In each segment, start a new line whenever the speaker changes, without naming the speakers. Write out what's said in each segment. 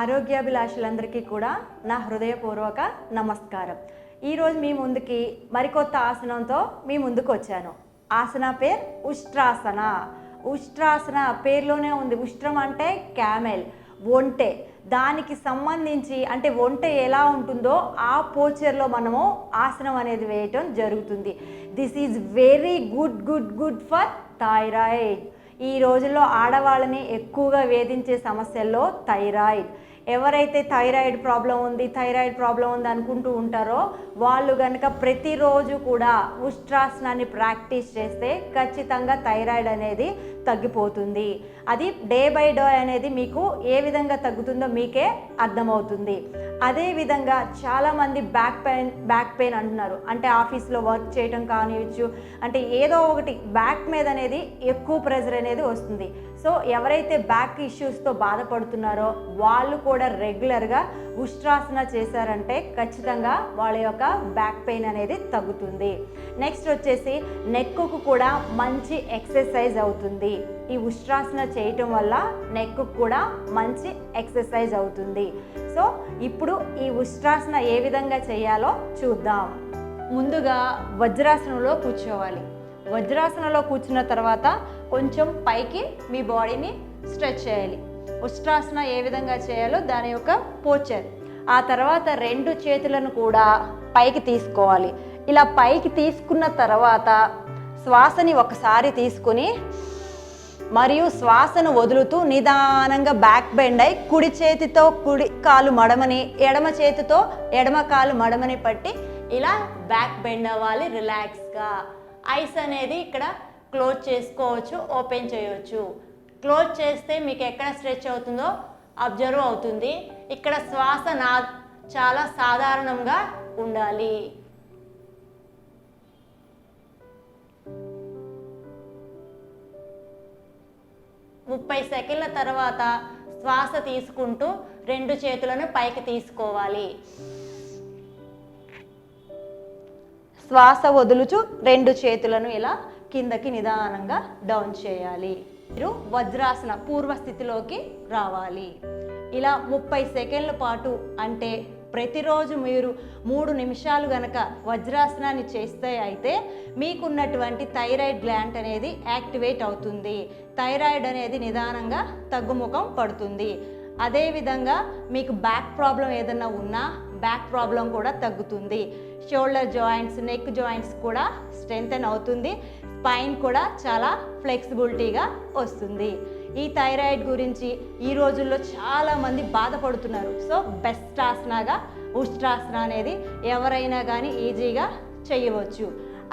ఆరోగ్యాభిలాషులందరికీ కూడా నా హృదయపూర్వక నమస్కారం. ఈరోజు మీ ముందుకి మరికొత్త ఆసనంతో మీ ముందుకు వచ్చాను. ఆసన పేరు ఉష్ట్రాసన. ఉష్ట్రాసన పేరులోనే ఉంది. ఉష్ట్రం అంటే క్యామెల్, ఒంటె. దానికి సంబంధించి అంటే ఒంటె ఎలా ఉంటుందో ఆ పోచర్లో మనము ఆసనం అనేది వేయటం జరుగుతుంది. This is very good for thyroid. ఈ రోజుల్లో ఆడవాళ్ళని ఎక్కువగా వేధించే సమస్యల్లో థైరాయిడ్. ఎవరైతే థైరాయిడ్ ప్రాబ్లం ఉంది అనుకుంటూ ఉంటారో వాళ్ళు కనుక ప్రతిరోజు కూడా ఉష్ట్రాసనాన్ని ప్రాక్టీస్ చేస్తే ఖచ్చితంగా థైరాయిడ్ అనేది తగ్గిపోతుంది. అది డే బై డే అనేది మీకు ఏ విధంగా తగ్గుతుందో మీకే అర్థమవుతుంది. అదేవిధంగా చాలామంది బ్యాక్ పెయిన్ అంటున్నారు. అంటే ఆఫీస్లో వర్క్ చేయడం కానివచ్చు, అంటే ఏదో ఒకటి బ్యాక్ మీద అనేది ఎక్కువ ప్రెజర్ అనేది వస్తుంది. సో ఎవరైతే బ్యాక్ ఇష్యూస్తో బాధపడుతున్నారో వాళ్ళు కూడా రెగ్యులర్గా ఉష్ట్రాసన చేశారంటే ఖచ్చితంగా వాళ్ళ యొక్క బ్యాక్ పెయిన్ అనేది తగ్గుతుంది. నెక్స్ట్ వచ్చేసి నెక్కు కూడా మంచి ఎక్సర్సైజ్ అవుతుంది. ఈ ఉష్ట్రాసన చేయటం వల్ల నెక్కు కూడా మంచి ఎక్సర్సైజ్ అవుతుంది. సో ఇప్పుడు ఈ ఉష్ట్రాసన ఏ విధంగా చేయాలో చూద్దాం. ముందుగా వజ్రాసనంలో కూర్చోవాలి. వజ్రాసనంలో కూర్చున్న తర్వాత కొంచెం పైకి మీ బాడీని స్ట్రెచ్ చేయాలి. ఉష్ట్రాసన ఏ విధంగా చేయాలో దాని యొక్క పోచర్. ఆ తర్వాత 2 చేతులను కూడా పైకి తీసుకోవాలి. ఇలా పైకి తీసుకున్న తర్వాత శ్వాసని ఒకసారి తీసుకుని మరియు శ్వాసను వదులుతూ నిదానంగా బ్యాక్ బెండ్ అయి కుడి చేతితో కుడి కాలు మడమని, ఎడమ చేతితో ఎడమ కాలు మడమని పట్టి ఇలా బ్యాక్ బెండ్ అవ్వాలి రిలాక్స్గా. ఐస్ అనేది ఇక్కడ క్లోజ్ చేసుకోవచ్చు, ఓపెన్ చేయవచ్చు. క్లోజ్ చేస్తే మీకు ఎక్కడ స్ట్రెచ్ అవుతుందో అబ్జర్వ్ అవుతుంది. ఇక్కడ శ్వాస చాలా సాధారణంగా ఉండాలి. ముప్పై సెకండ్ల తర్వాత శ్వాస తీసుకుంటూ 2 చేతులను పైకి తీసుకోవాలి. శ్వాస వదులుచు 2 చేతులను ఇలా కిందకి నిదానంగా డౌన్ చేయాలి. మీరు వజ్రాసన పూర్వస్థితిలోకి రావాలి. ఇలా 30 సెకండ్ల పాటు అంటే ప్రతిరోజు మీరు 3 నిమిషాలు గనక వజ్రాసనాన్ని చేస్తే అయితే మీకున్నటువంటి థైరాయిడ్ గ్లాండ్ అనేది యాక్టివేట్ అవుతుంది. థైరాయిడ్ అనేది నిదానంగా తగ్గుముఖం పడుతుంది. అదేవిధంగా మీకు బ్యాక్ ప్రాబ్లం ఏదైనా ఉన్నా బ్యాక్ ప్రాబ్లం కూడా తగ్గుతుంది. షోల్డర్ జాయింట్స్, నెక్ జాయింట్స్ కూడా స్ట్రెంథెన్ అవుతుంది. స్పైన్ కూడా చాలా ఫ్లెక్సిబిలిటీగా వస్తుంది. ఈ థైరాయిడ్ గురించి ఈ రోజుల్లో చాలామంది బాధపడుతున్నారు. సో బెస్ట్ ఆసనగా ఉష్ట్రాసన అనేది ఎవరైనా కానీ ఈజీగా చేయవచ్చు.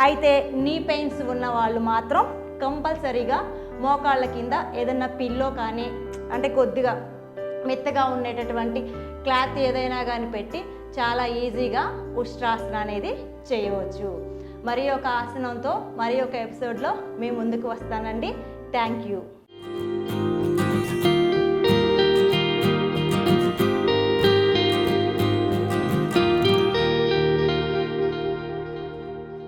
అయితే నీ పెయిన్స్ ఉన్న వాళ్ళు మాత్రం కంపల్సరీగా మోకాళ్ళ కింద ఏదైనా పిల్లో కానీ అంటే కొద్దిగా మెత్తగా ఉండేటటువంటి క్లాత్ ఏదైనా కానీ పెట్టి చాలా ఈజీగా ఉష్ట్రాసన అనేది చేయవచ్చు. మరి ఒక ఆసనంతో మరి ఒక ఎపిసోడ్లో మీ ముందుకు వస్తానండి. Thank you.